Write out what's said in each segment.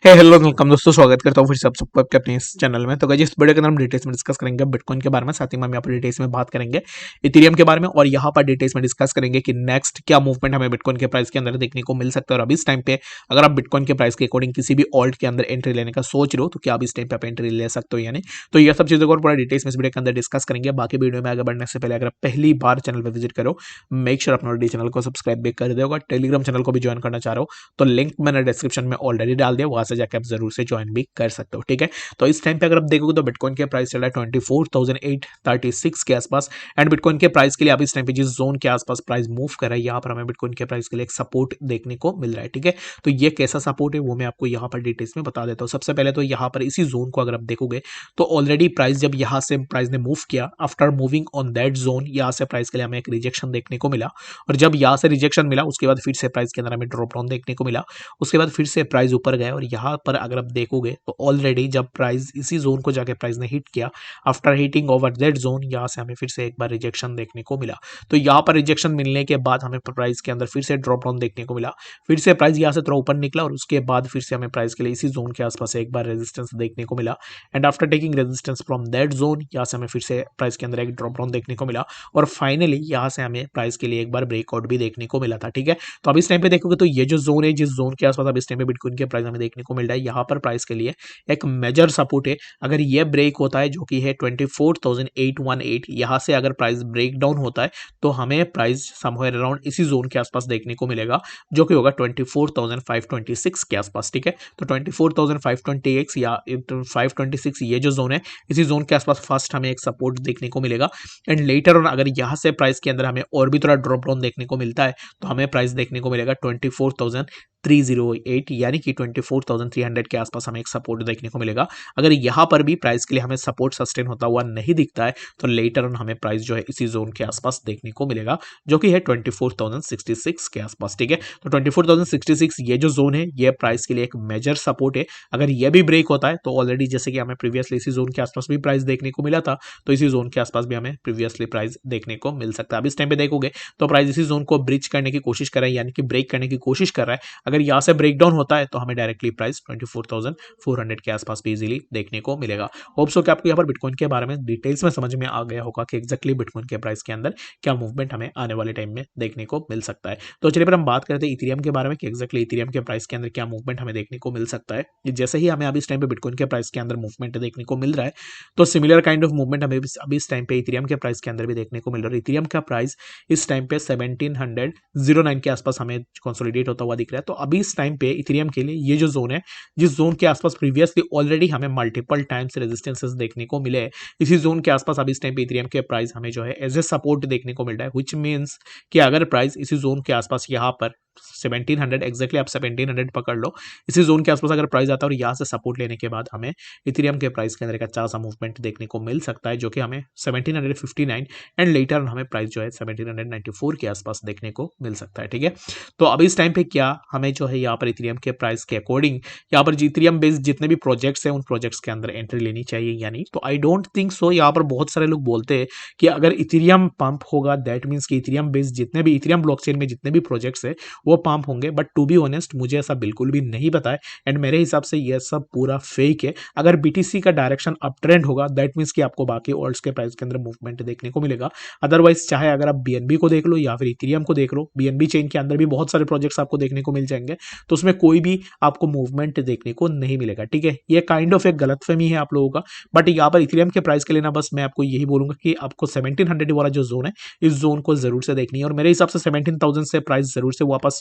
Hello welcome दोस्तों, स्वागत करता हूँ फिर से आप सबको आपके अपने इस चैनल में। तो गाइस इस वीडियो के अंदर हम डिटेल्स में डिस्कस करेंगे बिटकॉइन के बारे में, साथ ही में हम यहाँ पर डिटेल्स में बात करेंगे इथेरियम के बारे में, और यहाँ पर डिटेल्स में डिस्कस करेंगे कि नेक्स्ट क्या मूवमेंट हमें बिटकॉइन के प्राइस के अंदर देखने को मिल सकता है। और अभी इस टाइम पे अगर आप बिटकॉइन के प्राइस के अकॉर्डिंग किसी भी ऑल्ट के अंदर एंट्री लेने का सोच रहे हो तो क्या आप इस टाइम पे आप एंट्री ले सकते हो या नहीं, तो ये सब चीज़ों को और पूरा डिटेल्स में इस वीडियो के अंदर डिस्कस करेंगे। बाकी वीडियो में आगे बढ़ने से पहले अगर आप पहली बार चैनल पर विजिट करो, मेक श्योर अपना चैनल को सब्सक्राइब भी कर देगा। टेलीग्राम चैनल को भी ज्वाइन करना चाह रहे हो तो लिंक मैंने डिस्क्रिप्शन में ऑलरेडी डाल दिया, वहां से जाकर आप जरूर से ज्वाइन भी कर सकते हो। ठीक है, तो इस टाइम पे अगर आप देखोगे तो बिटकॉइन के प्राइस चल रहा है 24,836 के आसपास। एंड बिटकॉइन के प्राइस के लिए आप इस टाइम पे जिस जोन के आसपास प्राइस मूव कर रहा है, यहाँ पर हमें बिटकॉइन के प्राइस के लिए एक सपोर्ट देखने को मिल रहा है। ठीक है, तो ये कैसा सपोर्ट है वो मैं आपको यहाँ पर डिटेल्स में बता देता हूँ। सबसे पहले तो यहाँ पर इसी जोन को अगर आप देखोगे तो ऑलरेडी प्राइस जब यहाँ से प्राइस ने मूव किया, after moving on that zone, यहाँ से प्राइस के लिए हमें एक रिजेक्शन देखने को मिला। और जब यहाँ से रिजेक्शन मिला उसके बाद फिर से प्राइस के अंदर हमें ड्रॉप डाउन देखने को मिला। उसके बाद फिर से प्राइस ऊपर गया, और यहाँ पर अगर आप देखोगे तो ऑलरेडी जब प्राइस इसी जोन को जाके प्राइस ने हिट किया, after hitting over that zone, यहाँ से हमें फिर से एक बार रिजेक्शन देखने को मिला। तो यहाँ पर रिजेक्शन मिलने के बाद हमें प्राइस के अंदर फिर से ड्रॉप डाउन देखने को मिला। फिर से प्राइस यहाँ से थोड़ा ऊपर निकला, और उसके बाद फिर से हमें प्राइस के लिए इसी जोन के आसपास एक बार रेजिस्टेंस देखने को मिला। And after taking resistance from that zone, यहाँ से हमें फिर से प्राइस के अंदर एक ड्रॉप डाउन देखने को मिला। और फाइनली यहाँ से हमें प्राइस के लिए एक बार ब्रेकआउट भी देखने को मिला था। ठीक है, तो अब इस टाइम पे देखोगे तो ये जो जोन है, जिस जोन के आसपास अब इस टाइम पे बिटकॉइन के प्राइस हमें देखने को मिल रहा है, यहाँ पर प्राइस के लिए एक मेजर सपोर्ट है। अगर ये ब्रेक होता है जो कि है 24,818, यहाँ से अगर प्राइस ब्रेक डाउन होता है तो हमें प्राइस समवेयर अराउंड इसी जोन के आसपास देखने को मिलेगा, जो कि होगा 24,526 के आसपास। ठीक है, तो 24,526 या 526 ये जो जोन है, इसी जोन के आसपास फर्स्ट हमें एक सपोर्ट देखने को मिलेगा। एंड लेटर ऑन अगर यहाँ से प्राइस के अंदर हमें और भी थोड़ा ड्रॉप डाउन देखने को मिलता है तो हमें प्राइस देखने को मिलेगा 24,308, यानी कि 24,300 के आसपास हमें एक सपोर्ट देखने को मिलेगा। अगर यहाँ पर भी प्राइस के लिए हमें सपोर्ट सस्टेन होता हुआ नहीं दिखता है तो लेटर ऑन हमें प्राइस जो है इसी जोन के आसपास देखने को मिलेगा, जो कि है 24,066 के आसपास। ठीक है, तो 24,066 ये जो जोन है ये प्राइस के लिए एक मेजर सपोर्ट है। अगर ये भी ब्रेक होता है तो ऑलरेडी जैसे कि हमें प्रीवियसली इसी जोन के आसपास भी प्राइस देखने को मिला था, तो इसी जोन के आसपास भी हमें प्रीवियसली प्राइस देखने को मिल सकता है। अब इस टाइम पे देखोगे तो प्राइस इसी जोन को ब्रिज करने की कोशिश कर रहा है, यानी कि ब्रेक करने की कोशिश कर रहा है। अगर यहाँ से ब्रेक डाउन होता है तो हमें डायरेक्टली प्राइस 24,400 के आसपास भी इजीली देखने को मिलेगा। होप सो कि आपको यहाँ पर बिटकॉइन के बारे में डिटेल्स में समझ में आ गया होगा कि एक्जैक्टली बिटकॉइन के प्राइस के अंदर क्या मूवमेंट हमें आने वाले टाइम में देखने को मिल सकता है। तो चलिए पर हम बात करते हैं इथेरियम के बारे में कि एक्जैक्टली इथेरियम के प्राइस के अंदर क्या मूवमेंट हमें देखने को मिल सकता है। जैसे ही हमें अभी इस टाइम पे बिटकॉइन के प्राइस के अंदर मूवमेंट देखने को मिल रहा है, तो सिमिलर काइंड ऑफ मूवमेंट हमें अभी इस टाइम पे इथेरियम के प्राइस के अंदर भी देखने को मिल रहा है। इथेरियम का प्राइस इस टाइम पे 1709 के आसपास हमें कंसोलिडेट होता हुआ दिख रहा है। तो अभी इस टाइम पे इथेरियम के लिए ये जो जोन है, जिस जोन के आसपास प्रीवियसली ऑलरेडी हमें मल्टीपल टाइम्स रेजिस्टेंसेस देखने को मिले, इसी जोन के आसपास अभी इस टाइम पे इथेरियम के प्राइस हमें जो है एज ए सपोर्ट देखने को मिल रहा है, व्हिच मींस कि अगर प्राइस इसी जोन के आसपास यहाँ पर 1700 एक्जैक्टली आप 1700 पकड़ लो, इसी जोन के आसपास अगर प्राइस आता है और यहाँ से सपोर्ट लेने के बाद हमें इथेरियम के प्राइस के अंदर एक अच्छा सा मूवमेंट देखने को मिल सकता है, जो कि हमें 1759 एंड लेटर हमें प्राइस जो है 1794 के आसपास देखने को मिल सकता है। ठीक है, तो अभी इस टाइम पे क्या हमें जो है यहाँ पर इथेरियम के प्राइस के अकॉर्डिंग यहाँ पर इथेरियम बेस्ड जितने भी प्रोजेक्ट्स हैं उन प्रोजेक्ट्स के अंदर एंट्री लेनी चाहिए या नहीं, तो आई डोंट थिंक सो। यहाँ पर बहुत सारे लोग बोलते हैं कि अगर इथेरियम पंप होगा दैट मीन्स कि इथेरियम बेस्ड जितने भी इथेरियम ब्लॉकचेन में जितने भी प्रोजेक्ट्स है वो पंप होंगे, बट टू बी ऑनेस्ट मुझे ऐसा बिल्कुल भी नहीं पता है। एंड मेरे हिसाब से ये सब पूरा फेक है। अगर बीटीसी का डायरेक्शन अप ट्रेंड होगा दैट मीन्स कि आपको बाकी ऑल्ट्स के प्राइस के अंदर मूवमेंट देखने को मिलेगा। अदरवाइज चाहे अगर आप बीएनबी को देख लो या फिर इथेरियम को देख लो, बीएनबी चेन के अंदर भी बहुत सारे प्रोजेक्ट्स आपको देखने को मिल जाएंगे, तो उसमें कोई भी आपको मूवमेंट देखने को नहीं मिलेगा। ठीक है, ये काइंड ऑफ एक गलतफहमी है आप लोगों का। बट यहाँ पर इथेरियम के प्राइस के लिए ना बस मैं आपको यही बोलूंगा कि आपको 1700 वाला जो जोन है इस जोन को जरूर से देखनी है, और मेरे हिसाब से 17,000 से प्राइस जरूर से वापस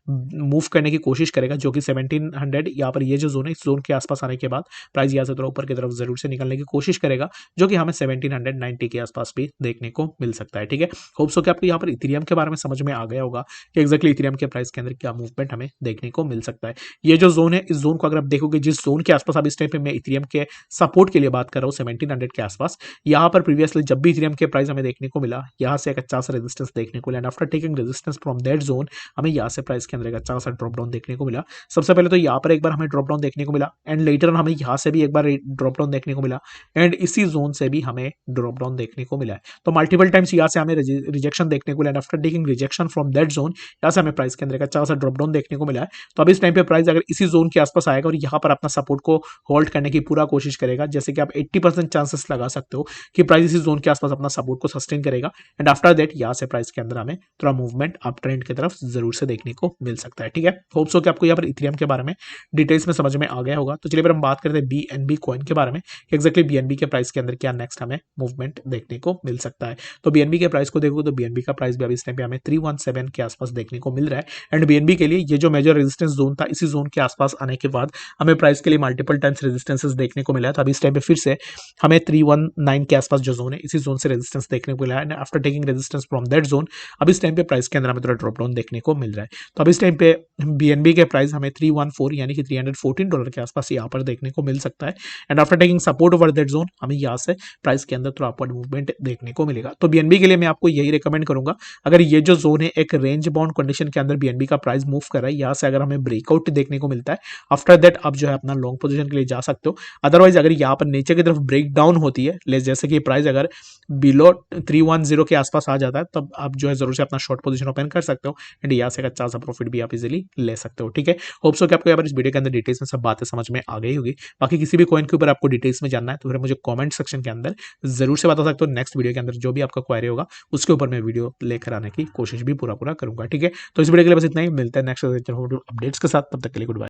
मूव करने की कोशिश करेगा, जो कि 1700 यहाँ पर ये जो जोन है इस जोन के आसपास आने के बाद प्राइस यहाँ से थोड़ा ऊपर की तरफ जरूर से निकलने की कोशिश करेगा, जो कि हमें 1790 के आसपास भी देखने को मिल सकता है। ठीक है, होप सो कि आपको यहाँ पर इथेरियम के बारे में समझ में आ गया होगा कि एक्जैक्टली इथेरियम के प्राइस के अंदर क्या मूवमेंट हमें देखने को मिल सकता है। ये जो जोन है इस जोन को अगर आप देखोगे, जिस जोन के आसपास अब इस टाइम पे मैं इथेरियम के सपोर्ट के लिए बात कर रहा हूँ 1700 के आसपास, यहाँ पर प्रीवियसली जब भी इथेरियम के प्राइस हमें देखने को मिला, यहाँ से एक अच्छा सा रेजिस्टेंस देखने को मिला। After taking resistance from that zone हमें यहाँ यहाँ से प्राइस के अंदर एक अच्छा सा ड्रॉप डाउन देखने को मिला। सबसे पहले तो यहाँ पर एक बार हमें ड्रॉप डाउन देखने को मिला एंड लेटर हमें यहाँ से भी एक बार ड्रॉप डाउन देखने को मिला एंड इसी जोन से भी हमें ड्रॉप डाउन देखने को मिला है। तो मल्टीपल टाइम्स यहाँ से हमें रिजेक्शन देखने को मिला and after taking rejection from that zone यहाँ से हमें प्राइस के अंदर एक अच्छा सा ड्रॉप डाउन देखने को मिला है। तो अभी इस टाइम पे प्राइस अगर इसी जोन के आसपास आएगा और यहाँ पर अपना सपोर्ट को होल्ड करने की पूरा कोशिश करेगा, जैसे कि आप 80% चांसेस लगा सकते हो कि प्राइस इसी जोन के आसपास अपना सपोर्ट को सस्टेन करेगा एंड आफ्टर दैट यहाँ से प्राइस के अंदर हमें थोड़ा मूवमेंट अप ट्रेंड की तरफ जरूर से देखने को मिल सकता है। ठीक है, होप सो कि आपको यहाँ पर इथेरियम के बारे में डिटेल्स में समझ में आ गया होगा। तो चलिए फिर हम बात करते हैं बीएनबी कॉइन के बारे में, एक्जैक्टली बीएनबी के प्राइस के अंदर क्या नेक्स्ट हमें मूवमेंट देखने को मिल सकता है। तो बीएनबी के प्राइस को देखो तो बीएनबी का प्राइस भी अभी इस टाइम पे हमें 317 के आसपास देखने को मिल रहा है एंड बीएनबी के लिए ये जो मेजर रेजिस्टेंस जोन था, इसी जोन के आसपास आने के बाद हमें प्राइस के लिए मल्टीपल टाइम्स रेजिस्टेंसेस देखने को मिला है। तो अभी इस टाइम पे फिर से हमें 319 के आसपास जो जोन है, इसी जोन से रेजिस्टेंस देखने को मिला है and after taking resistance from that zone अभी इस टाइम पे प्राइस के अंदर हमें थोड़ा ड्रॉप डाउन देखने को मिल रहा है। तो अभी इस टाइम पे बीएनबी के प्राइस हमें 314 यानी कि $314 के आसपास यहाँ पर देखने को मिल सकता है and after taking support over that zone हमें यहाँ से प्राइस के अंदर थोड़ा अपवर्ड मूवमेंट देखने को मिलेगा। तो बीएनबी के लिए मैं आपको यही रिकमेंड करूंगा, अगर ये जो जोन है एक रेंज बाउंड कंडीशन के अंदर बीएनबी का प्राइस मूव कर रहा है, यहाँ से अगर हमें ब्रेकआउट देखने को मिलता है आफ्टर दैट आप जो है अपना लॉन्ग पोजीशन के लिए जा सकते हो। अदरवाइज अगर यहाँ पर नीचे की तरफ ब्रेक डाउन होती है, जैसे कि प्राइस अगर बिलो 310 के आसपास आ जाता है, तब आप जो है जरूर से अपना शॉर्ट पोजीशन ओपन कर सकते हो एंड यहाँ से अच्छा सा प्रॉफिट भी आप इजीली ले सकते हो। ठीक है, होप सो कि आपको यहाँ पर इस वीडियो के अंदर डिटेल्स में सब बातें समझ में आ गई होगी। बाकी किसी भी कॉइन के ऊपर आपको डिटेल्स में जानना है तो फिर मुझे कमेंट सेक्शन के अंदर जरूर से बता सकते हो। नेक्स्ट वीडियो के अंदर जो भी आपका क्वेरी होगा उसके ऊपर मैं वीडियो लेकर आने की कोशिश भी पूरा करूंगा। ठीक है, तो इस वीडियो के लिए बस इतना ही, मिलता है नेक्स्ट अपडेट्स के साथ, तब तक के लिए गुड बाय।